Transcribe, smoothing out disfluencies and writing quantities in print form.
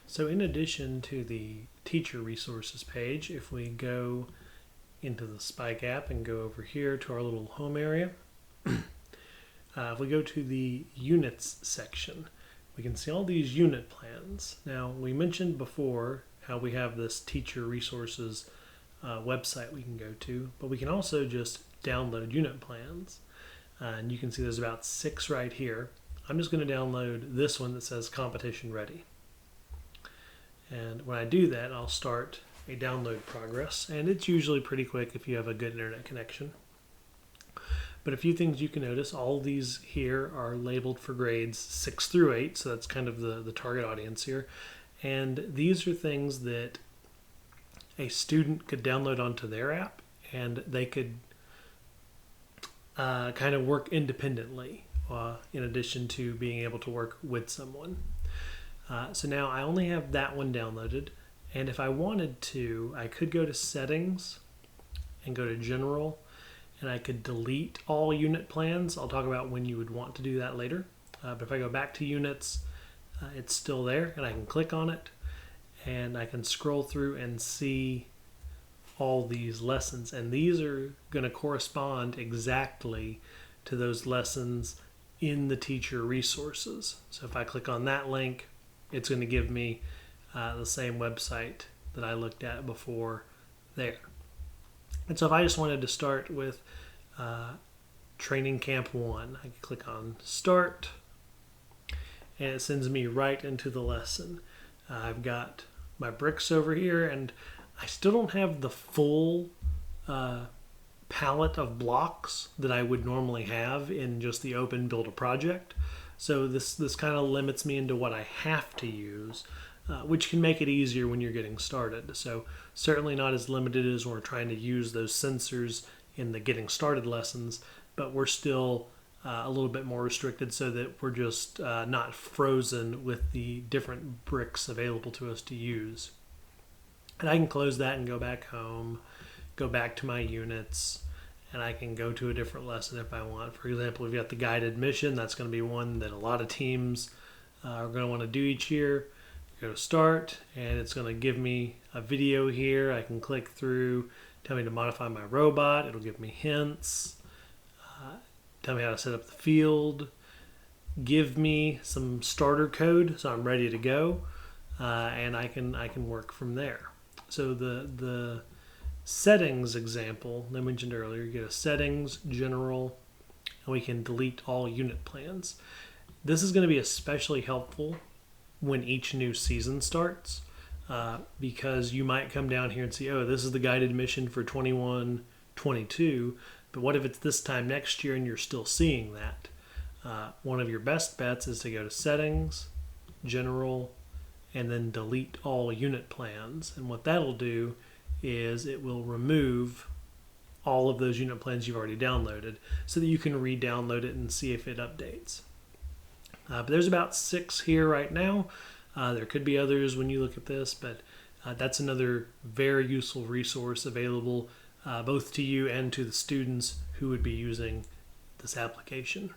So in addition to the teacher resources page, if we go into the Spike app and go over here to our little home area, if we go to the units section, we can see all these unit plans. Now, we mentioned before how we have this teacher resources website we can go to, but we can also just download unit plans. And you can see there's about 6 right here. I'm just going to download this one that says competition ready. And when I do that, I'll start a download progress, and it's usually pretty quick if you have a good internet connection. But a few things you can notice, all these here are labeled for grades 6 through 8, so that's kind of the target audience here. And these are things that a student could download onto their app, and they could kind of work independently in addition to being able to work with someone. So now I only have that one downloaded, and if I wanted to, I could go to settings and go to general, and I could delete all unit plans. I'll talk about when you would want to do that later. But if I go back to units, it's still there, and I can click on it, and I can scroll through and see all these lessons, and these are going to correspond exactly to those lessons in the teacher resources. So if I click on that link, it's going to give me the same website that I looked at before there. And so if I just wanted to start with Training Camp 1, I can click on Start, and it sends me right into the lesson. I've got my bricks over here, and I still don't have the full palette of blocks that I would normally have in just the open build a project. So this kind of limits me into what I have to use, which can make it easier when you're getting started. So certainly not as limited as when we're trying to use those sensors in the getting started lessons, but we're still a little bit more restricted so that we're just not frozen with the different bricks available to us to use. And I can close that and go back home, go back to my units, and I can go to a different lesson if I want. For example, we've got the guided mission. That's going to be one that a lot of teams are going to want to do each year. Go to start, and it's going to give me a video here. I can click through, tell me to modify my robot. It'll give me hints, tell me how to set up the field, give me some starter code so I'm ready to go, and I can work from there. So the settings example I mentioned earlier, you go to settings, general, and we can delete all unit plans. This is going to be especially helpful when each new season starts, because you might come down here and see, oh, this is the guided mission for 21-22, but what if it's this time next year and you're still seeing that? One of your best bets is to go to settings, general, and then delete all unit plans. And what that'll do is it will remove all of those unit plans you've already downloaded so that you can re-download it and see if it updates. But there's about 6 here right now. There could be others when you look at this, but that's another very useful resource available both to you and to the students who would be using this application.